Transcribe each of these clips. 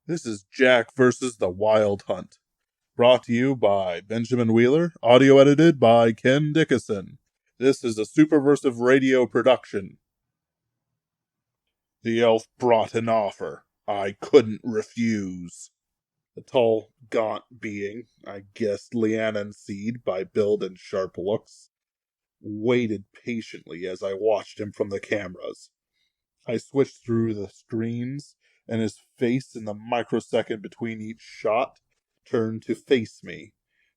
This is Jack versus the Wild Hunt, brought to you by Benjamin Wheeler, audio edited by Ken Dickinson. This is a Superversive Radio production. The elf brought an offer I couldn't refuse. The tall, gaunt being, I guessed Leannan Seed by build and sharp looks, waited patiently as I watched him from the cameras. I switched through the screens, and his face in the microsecond between each shot turned to face me.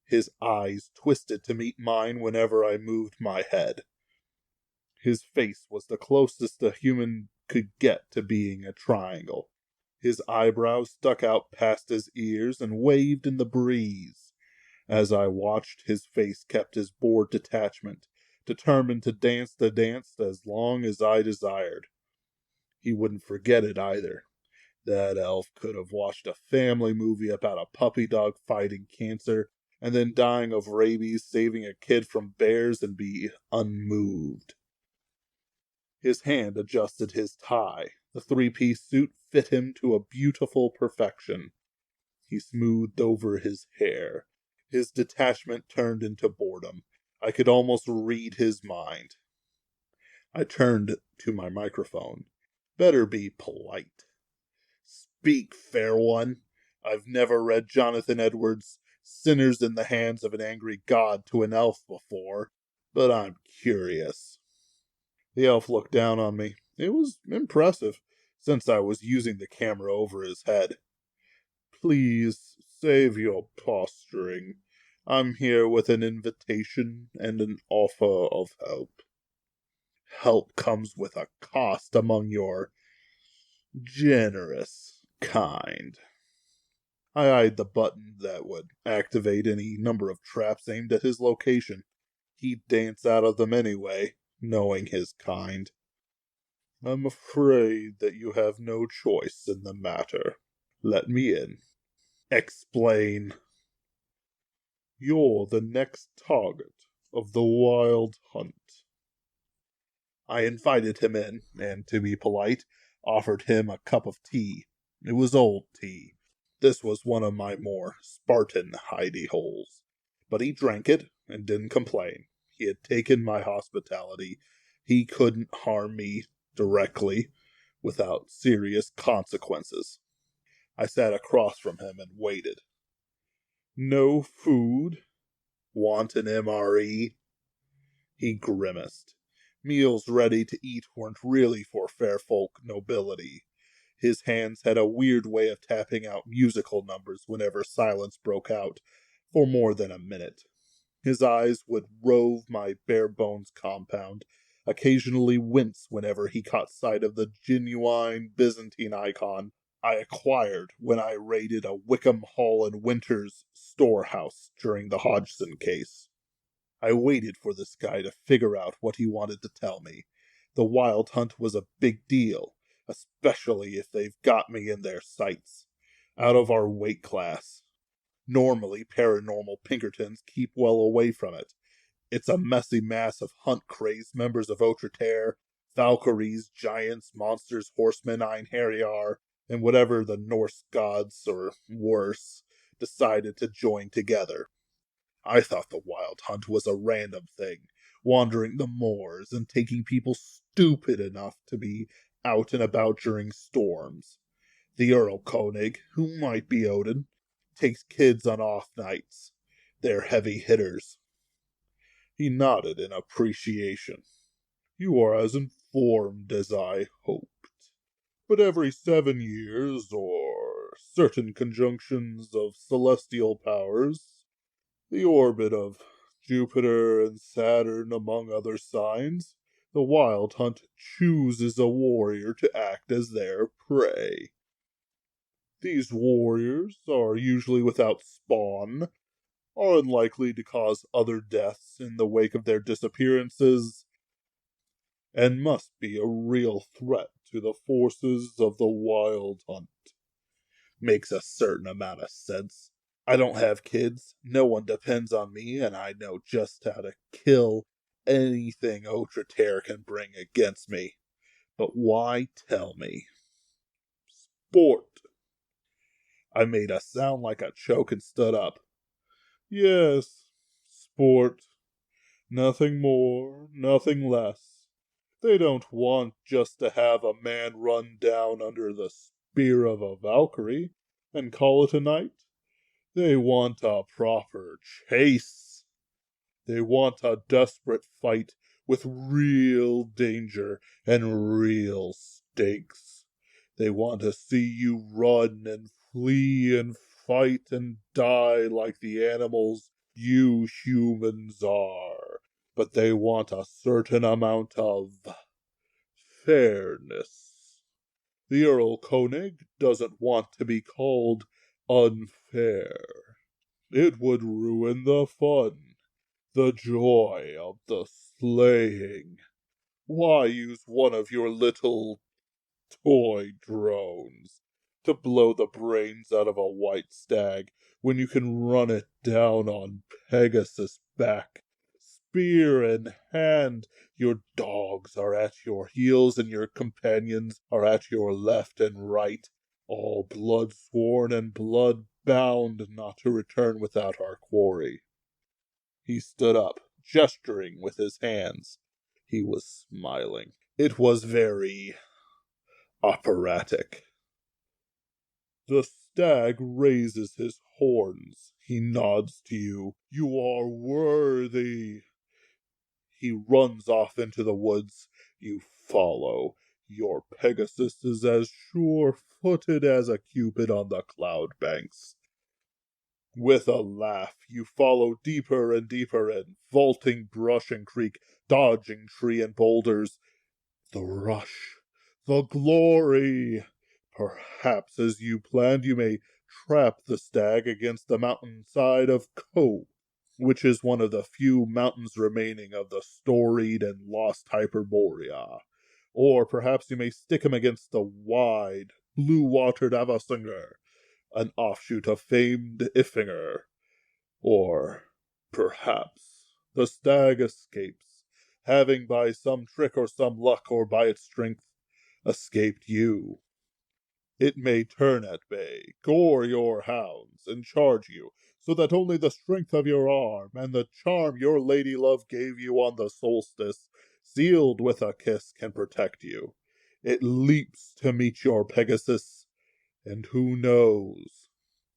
His eyes twisted to meet mine whenever I moved my head. His face was the closest a human could get to being a triangle. His eyebrows stuck out past his ears and waved in the breeze. As I watched, his face kept his bored detachment, determined to dance the dance as long as I desired. He wouldn't forget it either. That elf could have watched a family movie about a puppy dog fighting cancer and then dying of rabies, saving a kid from bears, and be unmoved. His hand adjusted his tie. The three-piece suit fit him to a beautiful perfection. He smoothed over his hair. His detachment turned into boredom. I could almost read his mind. I turned to my microphone. Better be polite. Speak, fair one. I've never read Jonathan Edwards' Sinners in the Hands of an Angry God to an elf before, but I'm curious. The elf looked down on me. It was impressive, since I was using the camera over his head. Please, save your posturing. I'm here with an invitation and an offer of help. Help comes with a cost among your generous kind. I eyed the button that would activate any number of traps aimed at his location. He'd dance out of them anyway, knowing his kind. I'm afraid that you have no choice in the matter. Let me in. Explain. You're the next target of the Wild Hunt. I invited him in, and to be polite, offered him a cup of tea. It was old tea. This was one of my more Spartan hidey-holes. But he drank it, and didn't complain. He had taken my hospitality. He couldn't harm me directly, without serious consequences. I sat across from him and waited. No food? Want an MRE? He grimaced. Meals ready to eat weren't really for fair folk nobility. His hands had a weird way of tapping out musical numbers whenever silence broke out, for more than a minute. His eyes would rove my bare-bones compound, occasionally wince whenever he caught sight of the genuine Byzantine icon I acquired when I raided a Wickham Hall and Winters storehouse during the Hodgson case. I waited for this guy to figure out what he wanted to tell me. The Wild Hunt was a big deal, especially if they've got me in their sights. Out of our weight class. Normally, paranormal Pinkertons keep well away from it. It's a messy mass of hunt-crazed members of Outreterre, Valkyries, giants, monsters, horsemen, Einherjar, and whatever the Norse gods, or worse, decided to join together. I thought the Wild Hunt was a random thing, wandering the moors and taking people stupid enough to be out and about during storms. The Earl Koenig, who might be Odin, takes kids on off nights. They're heavy hitters. He nodded in appreciation. You are as informed as I hoped. But every 7 years, or certain conjunctions of celestial powers, the orbit of Jupiter and Saturn among other signs, the Wild Hunt chooses a warrior to act as their prey. These warriors are usually without spawn, are unlikely to cause other deaths in the wake of their disappearances, and must be a real threat to the forces of the Wild Hunt. Makes a certain amount of sense. I don't have kids, no one depends on me, and I know just how to kill anything Outreterre can bring against me. But why tell me? Sport. I made a sound like a choke and stood up. Yes, sport. Nothing more, nothing less. They don't want just to have a man run down under the spear of a Valkyrie and call it a night. They want a proper chase. They want a desperate fight with real danger and real stakes. They want to see you run and flee and fight and die like the animals you humans are. But they want a certain amount of fairness. The Earl Koenig doesn't want to be called unfair. It would ruin the fun, the joy of the slaying. Why use one of your little toy drones to blow the brains out of a white stag when you can run it down on Pegasus' back, spear in hand? Your dogs are at your heels and your companions are at your left and right, all blood sworn and blood bound not to return without our quarry. He stood up, gesturing with his hands. He was smiling. It was very operatic. The stag raises his horns. He nods to you. You are worthy. He runs off into the woods. You follow. Your Pegasus is as sure-footed as a Cupid on the cloud banks. With a laugh, you follow deeper and deeper in, vaulting brush and creek, dodging tree and boulders. The rush, the glory! Perhaps, as you planned, you may trap the stag against the mountainside of Ko, which is one of the few mountains remaining of the storied and lost Hyperborea. Or perhaps you may stick him against the wide, blue-watered Avasinger, an offshoot of famed Iffinger. Or perhaps the stag escapes, having by some trick or some luck or by its strength escaped you. It may turn at bay, gore your hounds, and charge you, so that only the strength of your arm and the charm your lady love gave you on the solstice, sealed with a kiss, can protect you. It leaps to meet your Pegasus, and who knows?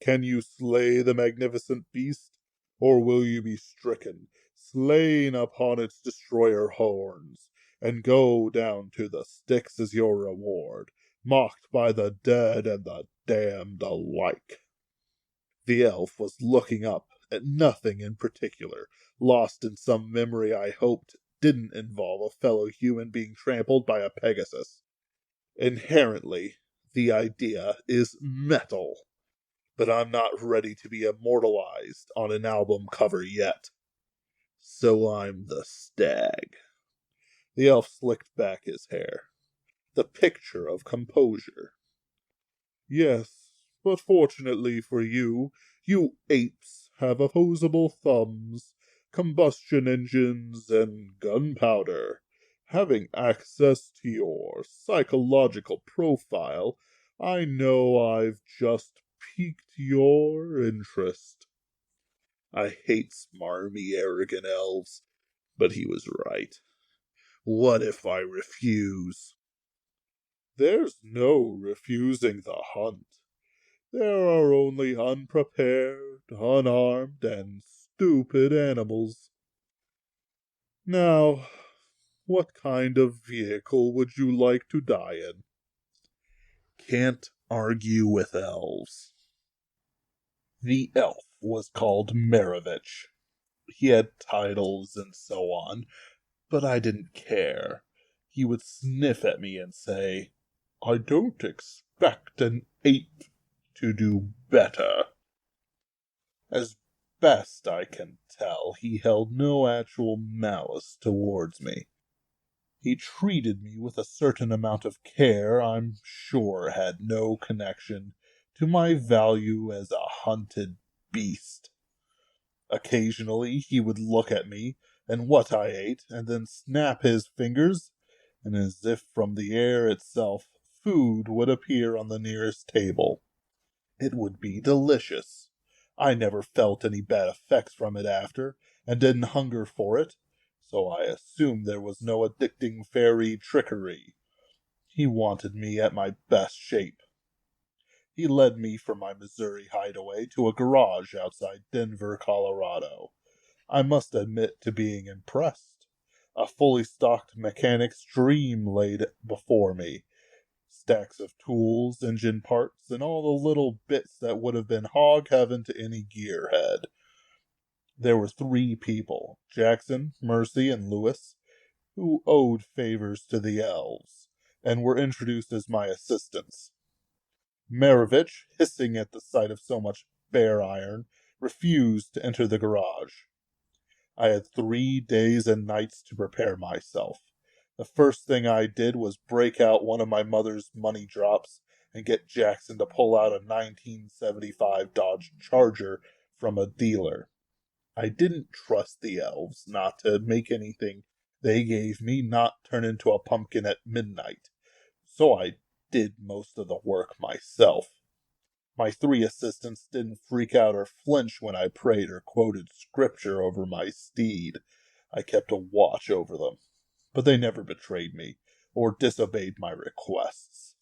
Can you slay the magnificent beast, or will you be stricken, slain upon its destroyer horns, and go down to the Styx as your reward, mocked by the dead and the damned alike? The elf was looking up at nothing in particular, lost in some memory I hoped didn't involve a fellow human being trampled by a Pegasus. Inherently, the idea is metal, but I'm not ready to be immortalized on an album cover yet. So I'm the stag. The elf slicked back his hair, the picture of composure. Yes, but fortunately for you, you apes have opposable thumbs, combustion engines, and gunpowder. Having access to your psychological profile, I know I've just piqued your interest. I hate smarmy, arrogant elves, but he was right. What if I refuse? There's no refusing the hunt. There are only unprepared, unarmed, and stupid animals. Now, what kind of vehicle would you like to die in? Can't argue with elves. The elf was called Maravich. He had titles and so on, but I didn't care. He would sniff at me and say, I don't expect an ape to do better. As best I can tell, he held no actual malice towards me. He treated me with a certain amount of care I'm sure had no connection to my value as a hunted beast. Occasionally he would look at me and what I ate, and then snap his fingers, and as if from the air itself, food would appear on the nearest table. It would be delicious. I never felt any bad effects from it after, and didn't hunger for it, so I assumed there was no addicting fairy trickery. He wanted me at my best shape. He led me from my Missouri hideaway to a garage outside Denver, Colorado. I must admit to being impressed. A fully stocked mechanic's dream laid before me. Stacks of tools, engine parts, and all the little bits that would have been hog heaven to any gearhead. There were 3 people, Jackson, Mercy, and Lewis, who owed favors to the elves, and were introduced as my assistants. Maravich, hissing at the sight of so much bare iron, refused to enter the garage. I had 3 days and nights to prepare myself. The first thing I did was break out one of my mother's money drops and get Jackson to pull out a 1975 Dodge Charger from a dealer. I didn't trust the elves not to make anything they gave me not turn into a pumpkin at midnight, so I did most of the work myself. My 3 assistants didn't freak out or flinch when I prayed or quoted scripture over my steed. I kept a watch over them, but they never betrayed me or disobeyed my requests.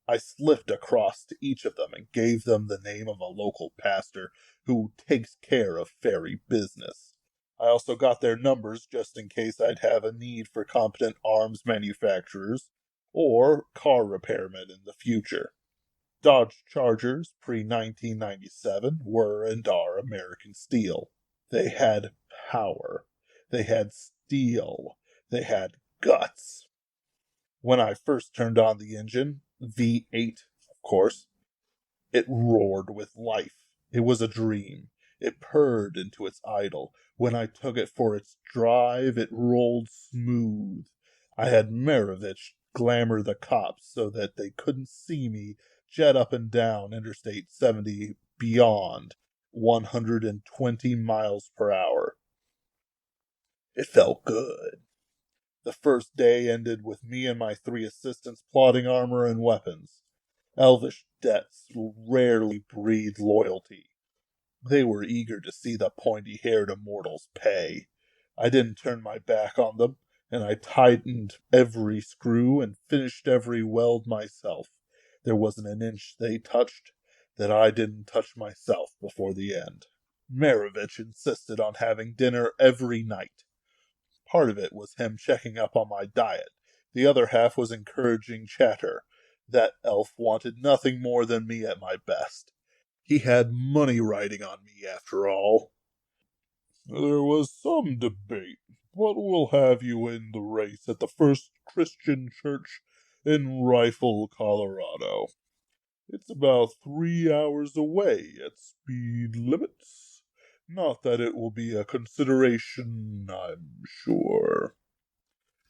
I slipped across to each of them and gave them the name of a local pastor who takes care of fairy business. I also got their numbers just in case I'd have a need for competent arms manufacturers or car repairmen in the future. Dodge Chargers pre-1997 were and are American steel. They had power. They had steel. They had guts. When I first turned on the engine, V8, of course, it roared with life. It was a dream. It purred into its idle. When I took it for its drive, it rolled smooth. I had Maravich glamour the cops so that they couldn't see me jet up and down Interstate 70 beyond 120 miles per hour. It felt good. The first day ended with me and my 3 assistants plotting armor and weapons. Elvish debts rarely breed loyalty. They were eager to see the pointy-haired immortals pay. I didn't turn my back on them, and I tightened every screw and finished every weld myself. There wasn't an inch they touched that I didn't touch myself before the end. Maravich insisted on having dinner every night. Part of it was him checking up on my diet. The other half was encouraging chatter. That elf wanted nothing more than me at my best. He had money riding on me, after all. There was some debate, but we'll have you in the race at the First Christian Church in Rifle, Colorado. It's about 3 hours away at speed limits. Not that it will be a consideration, I'm sure.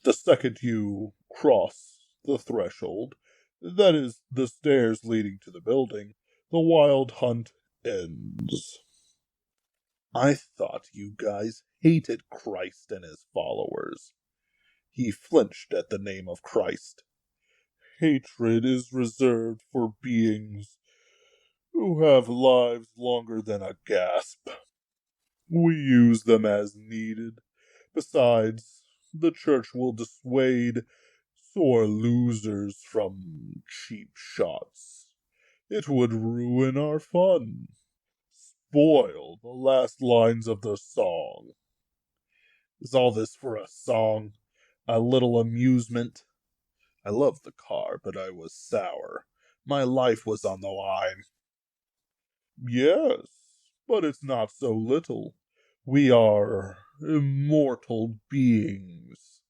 The second you cross the threshold, that is, the stairs leading to the building, the wild hunt ends. I thought you guys hated Christ and his followers. He flinched at the name of Christ. Hatred is reserved for beings who have lives longer than a gasp. We use them as needed. Besides, the church will dissuade sore losers from cheap shots. It would ruin our fun. Spoil the last lines of the song. Is all this for a song? A little amusement? I loved the car, but I was sour. My life was on the line. Yes, but it's not so little. We are immortal beings.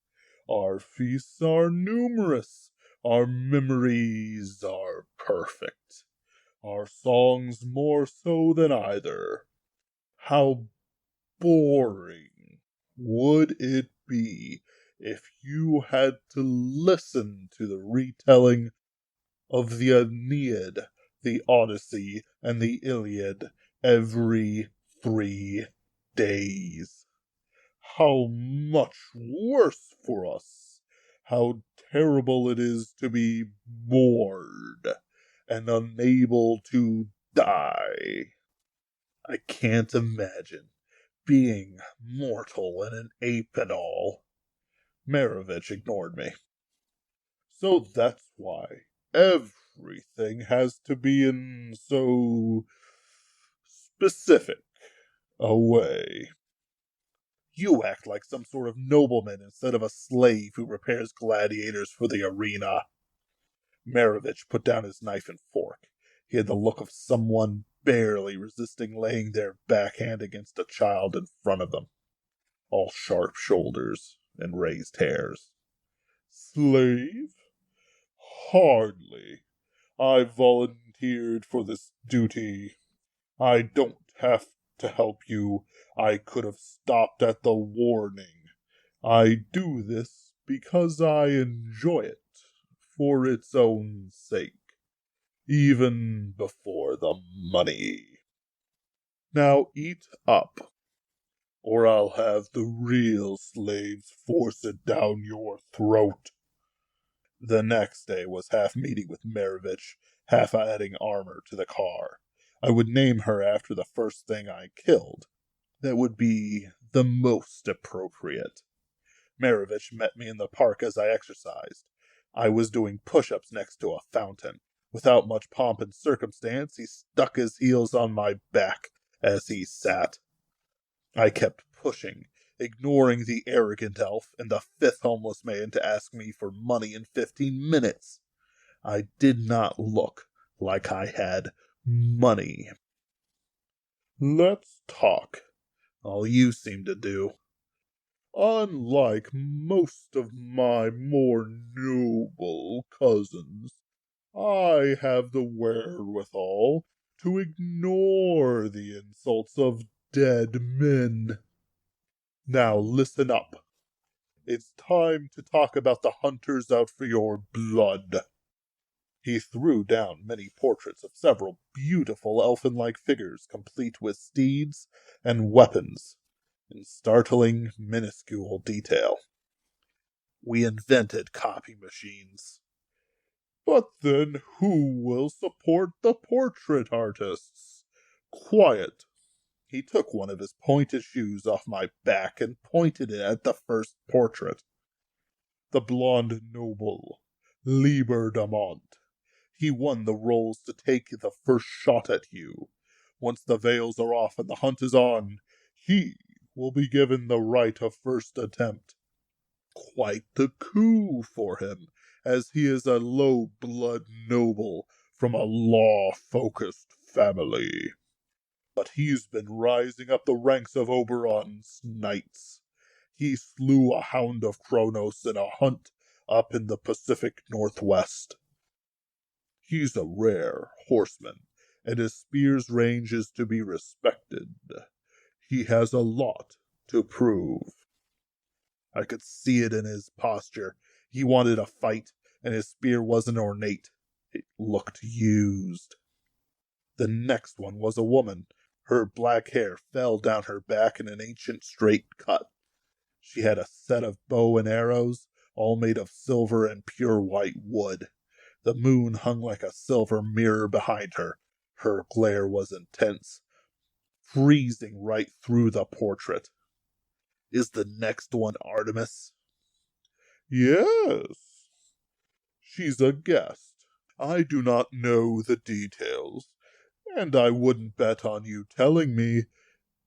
Our feasts are numerous. Our memories are perfect. Our songs more so than either. How boring would it be if you had to listen to the retelling of the Aeneid, the Odyssey, and the Iliad every 3 days? How much worse for us! How terrible it is to be bored and unable to die. I can't imagine being mortal and an ape and all. Marovich ignored me. So that's why everything has to be in so specific a way. You act like some sort of nobleman instead of a slave who prepares gladiators for the arena. Marovich put down his knife and fork. He had the look of someone barely resisting laying their backhand against a child in front of them, all sharp shoulders and raised hairs. Slave? Hardly. I volunteered for this duty. I don't have to help you. I could have stopped at the warning. I do this because I enjoy it for its own sake, even before the money. Now eat up, or I'll have the real slaves force it down your throat. The next day was half meeting with Marovich, half adding armor to the car. I would name her after the first thing I killed. That would be the most appropriate. Marovich met me in the park as I exercised. I was doing push-ups next to a fountain. Without much pomp and circumstance, he stuck his heels on my back as he sat. I kept pushing, ignoring the arrogant elf and the fifth homeless man to ask me for money in 15 minutes. I did not look like I had money. Let's talk. All you seem to do. Unlike most of my more noble cousins, I have the wherewithal to ignore the insults of dead men. Now listen up. It's time to talk about the hunters out for your blood. He threw down many portraits of several beautiful elfin-like figures, complete with steeds and weapons, in startling, minuscule detail. We invented copy machines. But then who will support the portrait artists? Quiet. He took one of his pointed shoes off my back and pointed it at the first portrait. The blonde noble, Lieber Damont. He won the roles to take the first shot at you. Once the veils are off and the hunt is on, he will be given the right of first attempt. Quite the coup for him, as he is a low-blood noble from a law-focused family. But he's been rising up the ranks of Oberon's knights. He slew a hound of Kronos in a hunt up in the Pacific Northwest. He's a rare horseman, and his spear's range is to be respected. He has a lot to prove. I could see it in his posture. He wanted a fight, and his spear wasn't ornate. It looked used. The next one was a woman. Her black hair fell down her back in an ancient straight cut. She had a set of bow and arrows, all made of silver and pure white wood. The moon hung like a silver mirror behind her. Her glare was intense, freezing right through the portrait. Is the next one Artemis? Yes. She's a guest. I do not know the details, and I wouldn't bet on you telling me,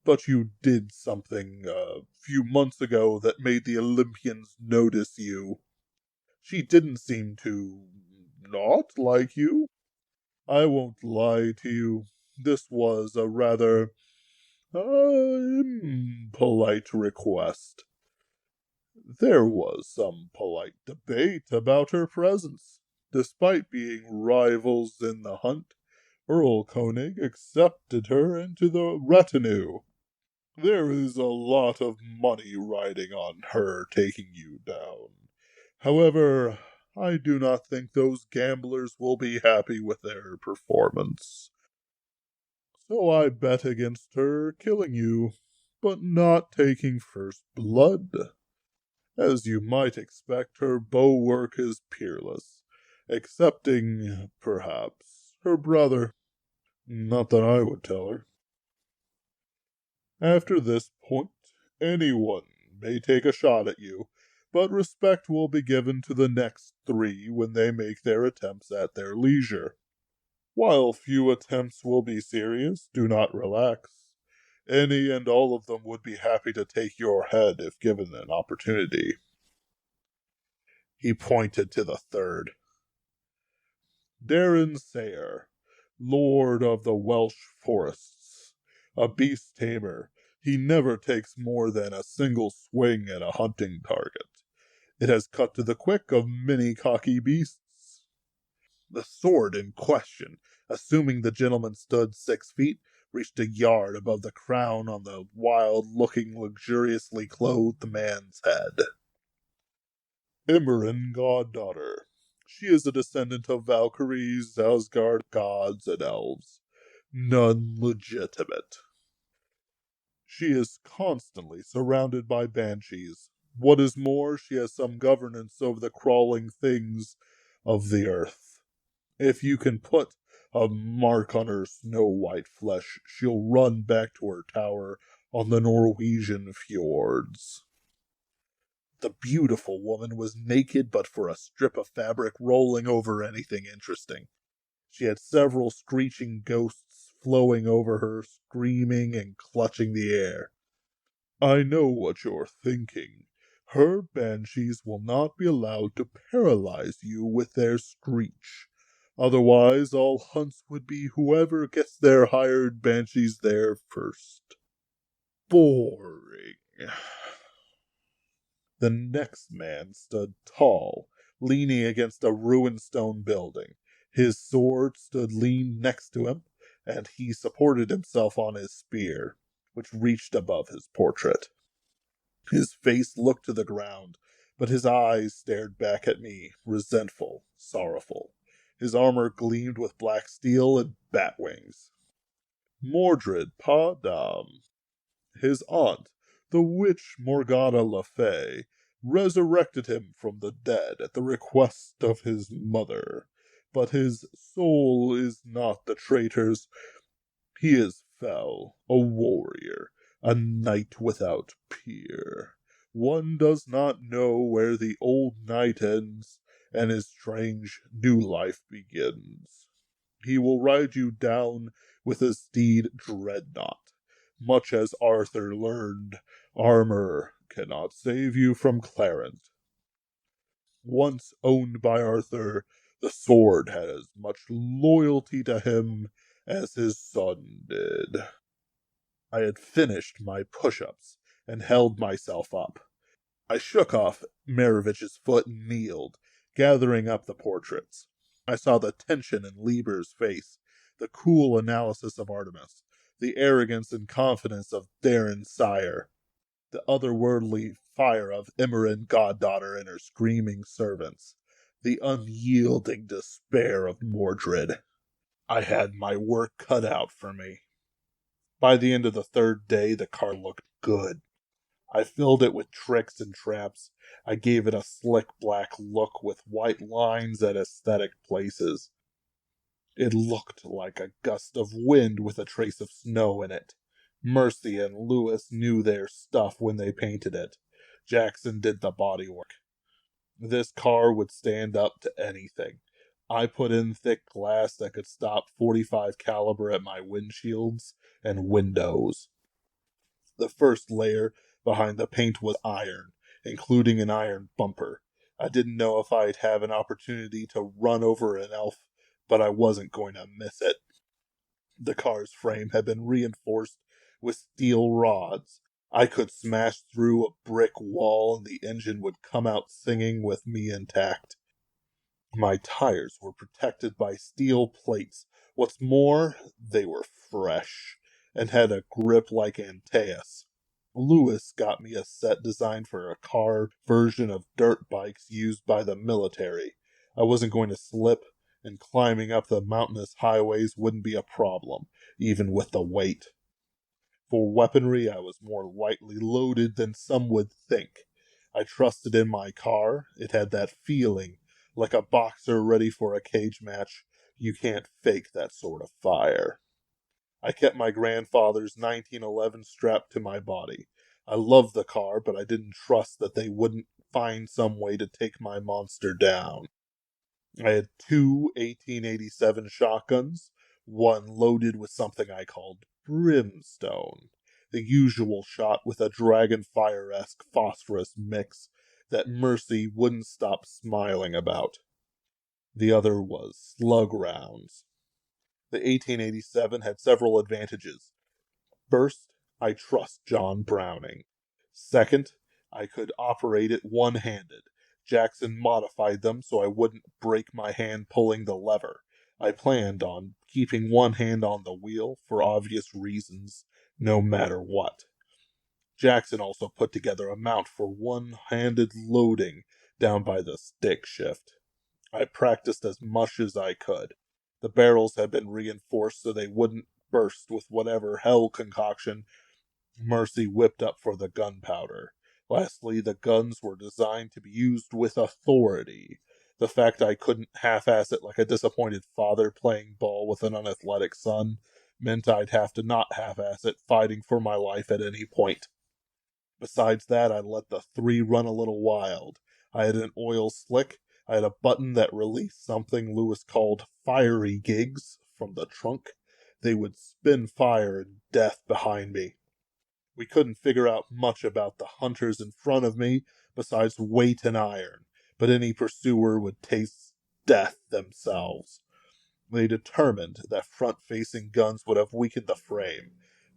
but you did something a few months ago that made the Olympians notice you. She didn't seem to not like you. I won't lie to you. This was a rather impolite request. There was some polite debate about her presence. Despite being rivals in the hunt, Earl Koenig accepted her into the retinue. There is a lot of money riding on her taking you down. However, I do not think those gamblers will be happy with their performance. So I bet against her killing you, but not taking first blood. As you might expect, her bow work is peerless, excepting, perhaps, her brother. Not that I would tell her. After this point, anyone may take a shot at you, but respect will be given to the next three when they make their attempts at their leisure. While few attempts will be serious, do not relax. Any and all of them would be happy to take your head if given an opportunity. He pointed to the third. Darren Sayer, Lord of the Welsh Forests, a beast tamer. He never takes more than a single swing at a hunting target. It has cut to the quick of many cocky beasts. The sword in question, assuming the gentleman stood 6 feet, reached a yard above the crown on the wild-looking, luxuriously clothed man's head. Imran goddaughter. She is a descendant of Valkyries, Asgard gods, and elves. None legitimate. She is constantly surrounded by banshees. What is more, she has some governance over the crawling things of the earth. If you can put a mark on her snow-white flesh, she'll run back to her tower on the Norwegian fjords. The beautiful woman was naked but for a strip of fabric rolling over anything interesting. She had several screeching ghosts flowing over her, screaming and clutching the air. I know what you're thinking. Her banshees will not be allowed to paralyze you with their screech. Otherwise, all hunts would be whoever gets their hired banshees there first. Boring. The next man stood tall, leaning against a ruined stone building. His sword stood lean next to him, and he supported himself on his spear, which reached above his portrait. His face looked to the ground, but his eyes stared back at me, resentful, sorrowful. His armor gleamed with black steel and bat wings. Mordred Padam, his aunt, the witch Morgana Le Fay, resurrected him from the dead at the request of his mother. But his soul is not the traitor's. He is fell, a warrior, a knight without peer. One does not know where the old night ends and his strange new life begins. He will ride you down with his steed Dreadnought. Much as Arthur learned, armor cannot save you from Clarence. Once owned by Arthur, the sword had as much loyalty to him as his son did. I had finished my push-ups and held myself up. I shook off Marovich's foot and kneeled, gathering up the portraits. I saw the tension in Lieber's face, the cool analysis of Artemis, the arrogance and confidence of Darren Sire, the otherworldly fire of Imran goddaughter and her screaming servants, the unyielding despair of Mordred. I had my work cut out for me. By the end of the third day, the car looked good. I filled it with tricks and traps. I gave it a slick black look with white lines at aesthetic places. It looked like a gust of wind with a trace of snow in it. Mercy and Lewis knew their stuff when they painted it. Jackson did the bodywork. This car would stand up to anything. I put in thick glass that could stop .45 caliber at my windshields and windows. The first layer behind the paint was iron, including an iron bumper. I didn't know if I'd have an opportunity to run over an elf, but I wasn't going to miss it. The car's frame had been reinforced with steel rods. I could smash through a brick wall and the engine would come out singing with me intact. My tires were protected by steel plates. What's more, they were fresh and had a grip like Antaeus. Lewis got me a set designed for a car version of dirt bikes used by the military. I wasn't going to slip, and climbing up the mountainous highways wouldn't be a problem, even with the weight. For weaponry, I was more lightly loaded than some would think. I trusted in my car. It had that feeling, like a boxer ready for a cage match. You can't fake that sort of fire. I kept my grandfather's 1911 strapped to my body. I loved the car, but I didn't trust that they wouldn't find some way to take my monster down. I had two 1887 shotguns, one loaded with something I called brimstone, the usual shot with a dragonfire-esque phosphorus mix that Mercy wouldn't stop smiling about. The other was slug rounds. The 1887 had several advantages. First, I trust John Browning. Second, I could operate it one-handed. Jackson modified them so I wouldn't break my hand pulling the lever. I planned on keeping one hand on the wheel for obvious reasons, no matter what. Jackson also put together a mount for one-handed loading down by the stick shift. I practiced as much as I could. The barrels had been reinforced so they wouldn't burst with whatever hell concoction Mercy whipped up for the gunpowder. Lastly, the guns were designed to be used with authority. The fact I couldn't half-ass it like a disappointed father playing ball with an unathletic son meant I'd have to not half-ass it fighting for my life at any point. Besides that, I let the three run a little wild. I had an oil slick. I had a button that released something Lewis called fiery gigs from the trunk. They would spin fire and death behind me. We couldn't figure out much about the hunters in front of me besides weight and iron, but any pursuer would taste death themselves. They determined that front-facing guns would have weakened the frame,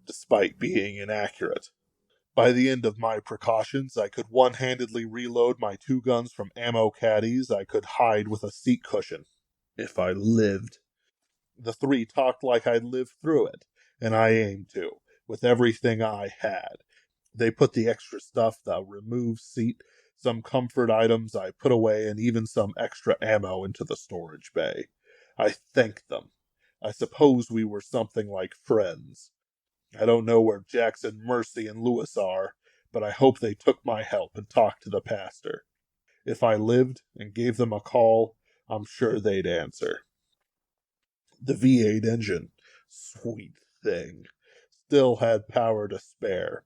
despite being inaccurate. By the end of my precautions, I could one-handedly reload my two guns from ammo caddies I could hide with a seat cushion. If I lived. The three talked like I'd lived through it, and I aimed to, with everything I had. They put the extra stuff, the removed seat, some comfort items I put away, and even some extra ammo into the storage bay. I thanked them. I suppose we were something like friends. I don't know where Jackson, Mercy, and Lewis are, but I hope they took my help and talked to the pastor. If I lived and gave them a call, I'm sure they'd answer. The V8 engine, sweet thing, still had power to spare.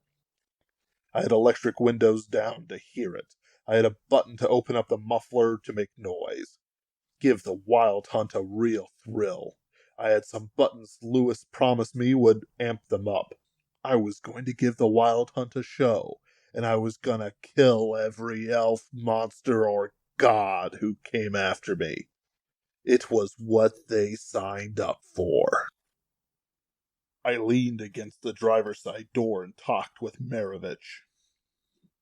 I had electric windows down to hear it. I had a button to open up the muffler to make noise. Give the wild hunt a real thrill. I had some buttons Lewis promised me would amp them up. I was going to give the wild hunt a show, and I was gonna kill every elf, monster, or god who came after me. It was what they signed up for. I leaned against the driver's side door and talked with Maravich.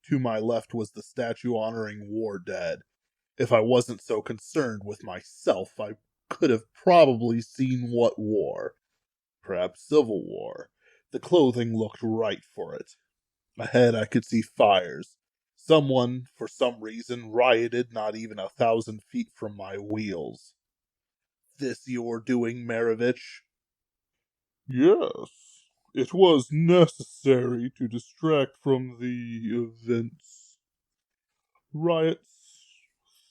To my left was the statue honoring war dead. If I wasn't so concerned with myself, I could have probably seen what war. Perhaps Civil War. The clothing looked right for it. Ahead I could see fires. Someone, for some reason, rioted not even 1,000 feet from my wheels. This your doing, Maravich? Yes, it was necessary to distract from the events. Riots,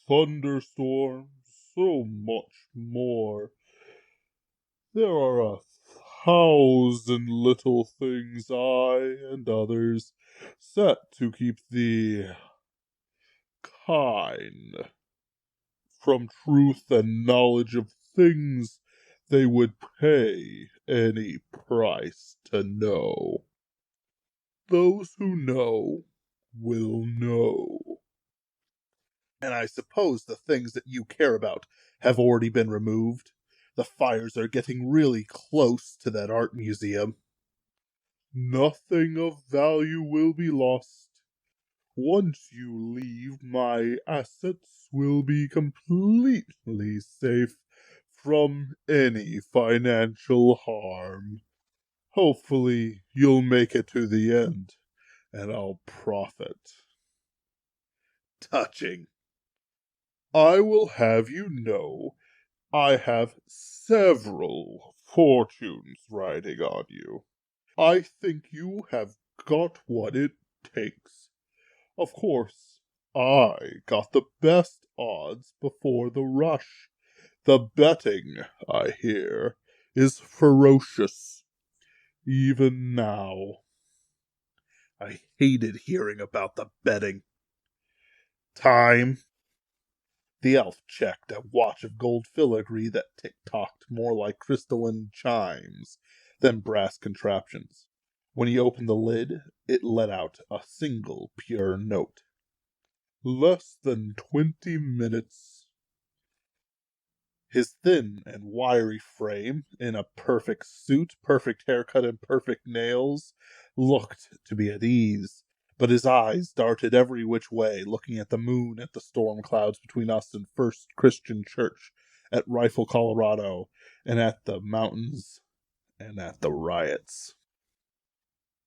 thunderstorms, so much more. There are 1,000 little things I and others set to keep the kind from truth and knowledge of things they would pay any price to know. Those who know will know. And I suppose the things that you care about have already been removed. The fires are getting really close to that art museum. Nothing of value will be lost. Once you leave, my assets will be completely safe from any financial harm. Hopefully, you'll make it to the end, and I'll profit. Touching. I will have you know I have several fortunes riding on you. I think you have got what it takes. Of course, I got the best odds before the rush. The betting, I hear, is ferocious. even now. I hated hearing about the betting. Time. The elf checked a watch of gold filigree that tick-tocked more like crystalline chimes than brass contraptions. When he opened the lid, it let out a single pure note. Less than 20 minutes. His thin and wiry frame, in a perfect suit, perfect haircut, and perfect nails, looked to be at ease, but his eyes darted every which way, looking at the moon, at the storm clouds between us and First Christian Church, at Rifle, Colorado, and at the mountains, and at the riots.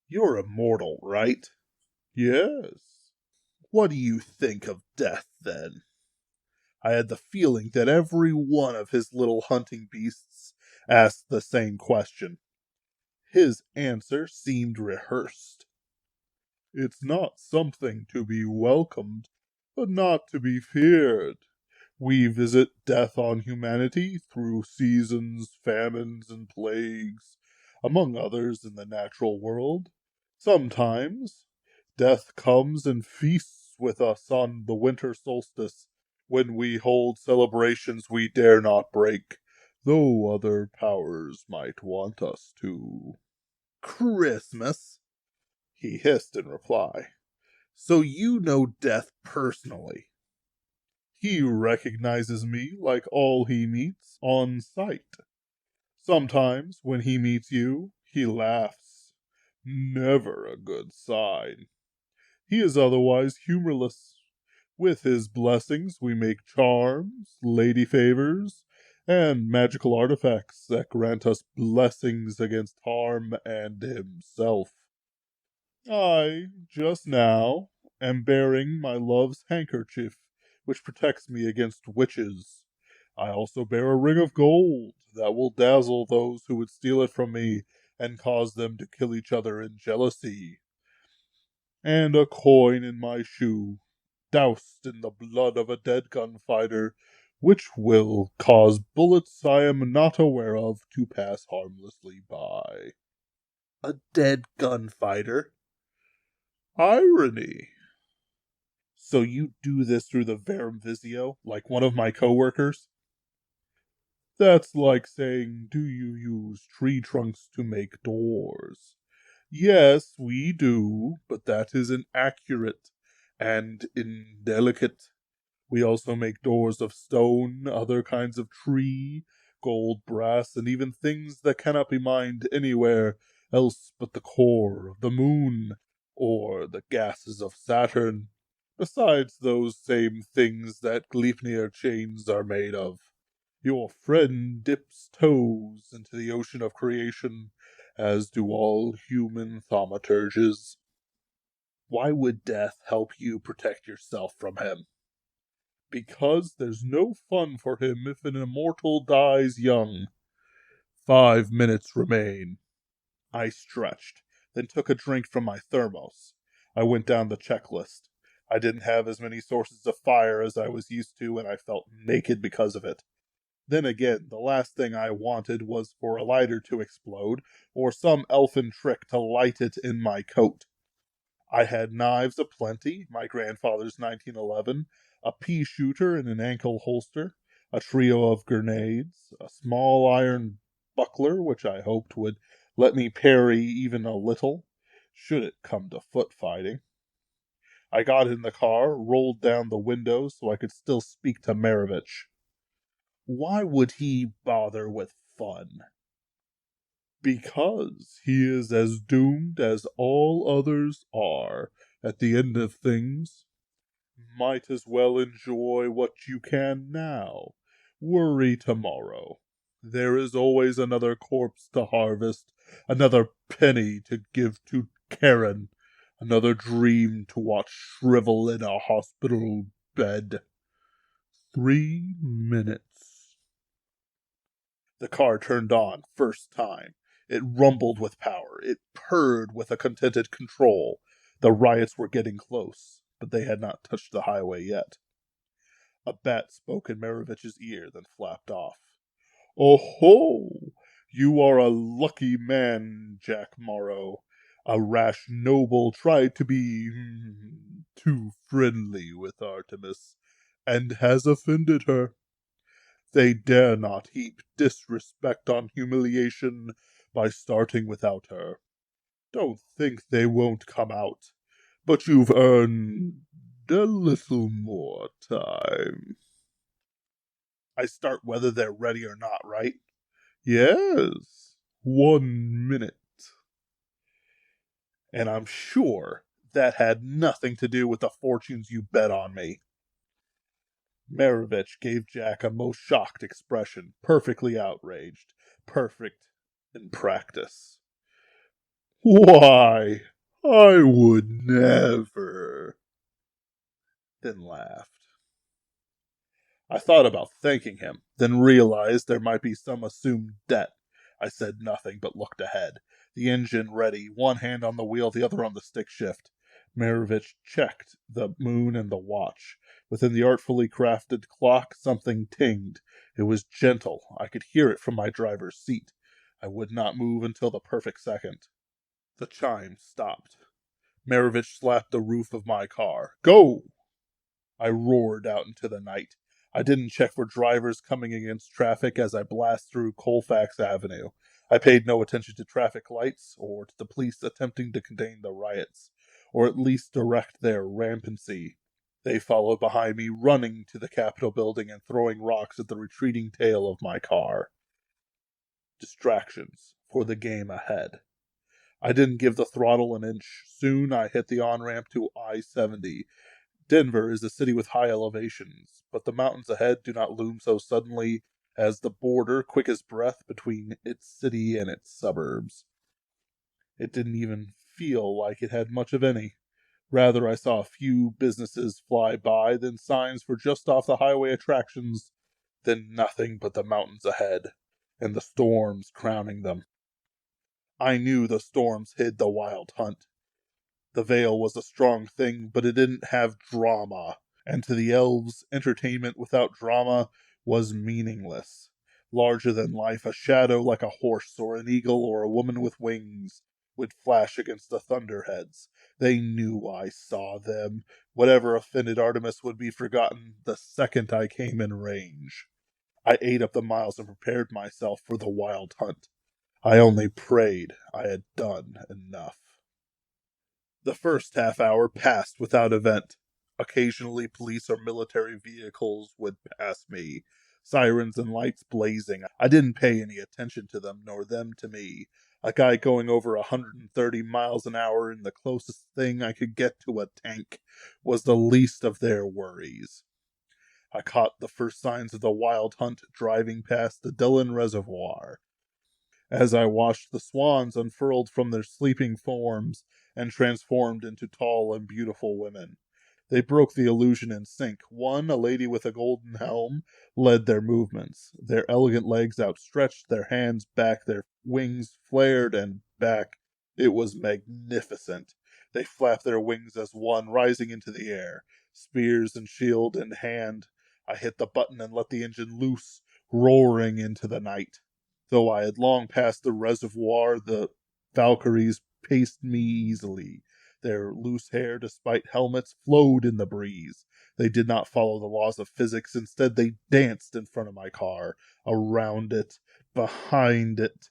You're immortal, right? Yes. What do you think of death, then? I had the feeling that every one of his little hunting beasts asked the same question. His answer seemed rehearsed. It's not something to be welcomed, but not to be feared. We visit death on humanity through seasons, famines, and plagues, among others in the natural world. Sometimes death comes and feasts with us on the winter solstice, when we hold celebrations we dare not break, though other powers might want us to. Christmas, he hissed in reply. So you know Death personally. He recognizes me like all he meets on sight. Sometimes, when he meets you, he laughs. Never a good sign. He is otherwise humorless. With his blessings we make charms, lady favors, and magical artifacts that grant us blessings against harm and himself. I, just now, am bearing my love's handkerchief, which protects me against witches. I also bear a ring of gold that will dazzle those who would steal it from me and cause them to kill each other in jealousy. And a coin in my shoe, doused in the blood of a dead gunfighter, which will cause bullets I am not aware of to pass harmlessly by. A dead gunfighter? Irony. So you do this through the Verum Visio, like one of my coworkers? That's like saying, do you use tree trunks to make doors? Yes, we do, but that is inaccurate and indelicate. We also make doors of stone, other kinds of tree, gold, brass, and even things that cannot be mined anywhere else but the core of the moon or the gases of Saturn, besides those same things that Gleipnir chains are made of. Your friend dips toes into the ocean of creation, as do all human thaumaturges. Why would death help you protect yourself from him? Because there's no fun for him if an immortal dies young. 5 minutes remain. I stretched, then took a drink from my thermos. I went down the checklist. I didn't have as many sources of fire as I was used to, and I felt naked because of it. Then again, the last thing I wanted was for a lighter to explode, or some elfin trick to light it in my coat. I had knives aplenty, my grandfather's 1911, a pea shooter in an ankle holster, a trio of grenades, a small iron buckler which I hoped would let me parry even a little, should it come to foot fighting. I got in the car, rolled down the window so I could still speak to Maravich. Why would he bother with fun? Because he is as doomed as all others are at the end of things. Might as well enjoy what you can now. Worry tomorrow. There is always another corpse to harvest, another penny to give to Karen, another dream to watch shrivel in a hospital bed. 3 minutes. The car turned on first time. It rumbled with power. It purred with a contented control. The riots were getting close, but they had not touched the highway yet. A bat spoke in Maravich's ear, then flapped off. Oh ho! You are a lucky man, Jack Morrow. A rash noble tried to be too friendly with Artemis, and has offended her. They dare not heap disrespect on humiliation by starting without her. Don't think they won't come out, but you've earned a little more time. I start whether they're ready or not, right? Yes, 1 minute. And I'm sure that had nothing to do with the fortunes you bet on me. Maravich gave Jack a most shocked expression, perfectly outraged, perfect in practice. Why, I would never. Then laughed. I thought about thanking him, then realized there might be some assumed debt. I said nothing, but looked ahead, the engine ready, one hand on the wheel, the other on the stick shift. Maravich checked the moon and the watch. Within the artfully crafted clock, something tinged. It was gentle. I could hear it from my driver's seat. I would not move until the perfect second. The chime stopped. Maravich slapped the roof of my car. Go! I roared out into the night. I didn't check for drivers coming against traffic as I blasted through Colfax Avenue. I paid no attention to traffic lights or to the police attempting to contain the riots, or at least direct their rampancy. They followed behind me, running to the Capitol building and throwing rocks at the retreating tail of my car. Distractions for the game ahead. I didn't give the throttle an inch. Soon I hit the on-ramp to I-70. Denver is a city with high elevations, but the mountains ahead do not loom so suddenly as the border, quick as breath, between its city and its suburbs. It didn't even feel like it had much of any. Rather, I saw a few businesses fly by, then signs for just off the highway attractions, then nothing but the mountains ahead, and the storms crowning them. I knew the storms hid the wild hunt. The veil was a strong thing, but it didn't have drama, and to the elves, entertainment without drama was meaningless. Larger than life, a shadow like a horse or an eagle or a woman with wings would flash against the thunderheads. They knew I saw them. Whatever offended Artemis would be forgotten the second I came in range. I ate up the miles and prepared myself for the wild hunt. I only prayed I had done enough. The first half hour passed without event. Occasionally police or military vehicles would pass me, sirens and lights blazing. I didn't pay any attention to them, nor them to me. A guy going over 130 miles an hour in the closest thing I could get to a tank was the least of their worries. I caught the first signs of the wild hunt driving past the Dillon Reservoir. As I watched, the swans unfurled from their sleeping forms and transformed into tall and beautiful women. They broke the illusion in sync. One, a lady with a golden helm, led their movements. Their elegant legs outstretched, their hands back, their wings flared and back. It was magnificent. They flapped their wings as one, rising into the air, spears and shield in hand. I hit the button and let the engine loose, roaring into the night. Though I had long passed the reservoir, the Valkyries paced me easily. Their loose hair, despite helmets, flowed in the breeze. They did not follow the laws of physics. Instead, they danced in front of my car, around it, behind it.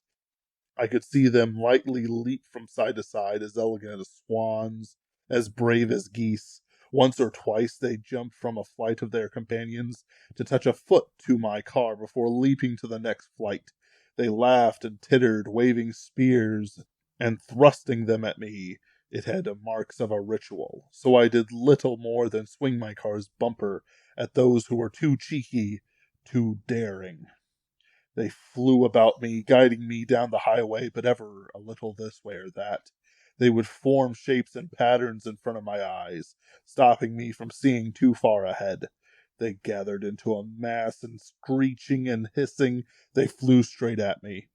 I could see them lightly leap from side to side, as elegant as swans, as brave as geese. Once or twice they jumped from a flight of their companions to touch a foot to my car before leaping to the next flight. They laughed and tittered, waving spears and thrusting them at me. It had the marks of a ritual, so I did little more than swing my car's bumper at those who were too cheeky, too daring. They flew about me, guiding me down the highway, but ever a little this way or that. They would form shapes and patterns in front of my eyes, stopping me from seeing too far ahead. They gathered into a mass, and screeching and hissing, they flew straight at me.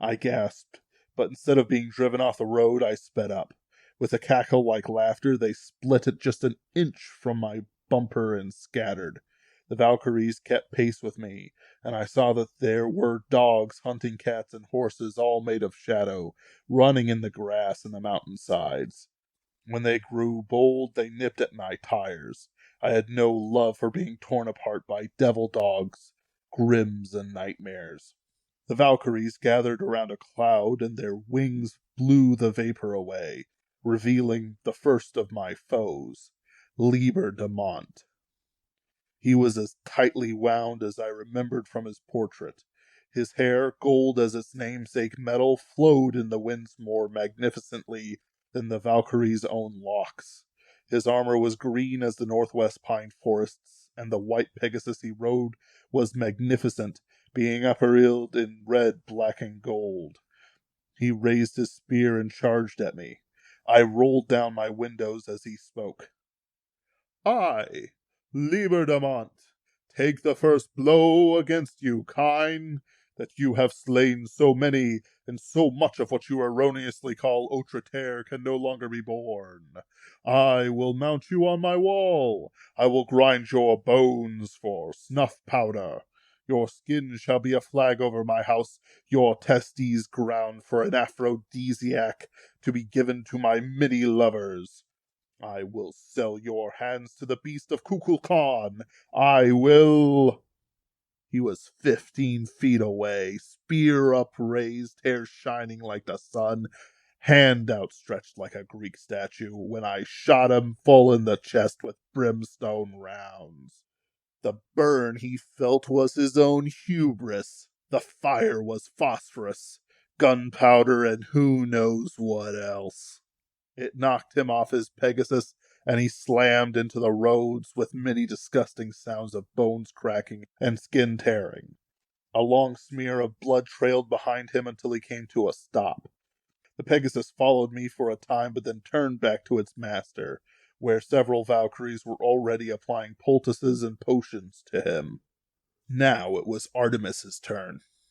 I gasped, but instead of being driven off the road, I sped up. With a cackle like laughter, they split it just an inch from my bumper and scattered. The Valkyries kept pace with me, and I saw that there were dogs hunting cats and horses, all made of shadow, running in the grass and the mountainsides. When they grew bold, they nipped at my tires. I had no love for being torn apart by devil dogs, grims, and nightmares. The Valkyries gathered around a cloud, and their wings blew the vapor away, revealing the first of my foes, Liber de Mont. He was as tightly wound as I remembered from his portrait. His hair, gold as its namesake metal, flowed in the winds more magnificently than the Valkyrie's own locks. His armor was green as the northwest pine forests, and the white Pegasus he rode was magnificent, being apparelled in red, black, and gold. He raised his spear and charged at me. I rolled down my windows as he spoke. I, Liber de Mont, take the first blow against you, kine, that you have slain so many, and so much of what you erroneously call autre terre can no longer be borne. I will mount you on my wall. I will grind your bones for snuff powder. Your skin shall be a flag over my house, your testes ground for an aphrodisiac to be given to my many lovers. I will sell your hands to the beast of Kukulkan. I will... He was 15 feet away, spear upraised, hair shining like the sun, hand outstretched like a Greek statue, when I shot him full in the chest with brimstone rounds. The burn he felt was his own hubris. The fire was phosphorus, gunpowder, and who knows what else. It knocked him off his Pegasus, and he slammed into the roads with many disgusting sounds of bones cracking and skin tearing. A long smear of blood trailed behind him until he came to a stop. The Pegasus followed me for a time, but then turned back to its master, where several Valkyries were already applying poultices and potions to him. Now it was Artemis's turn.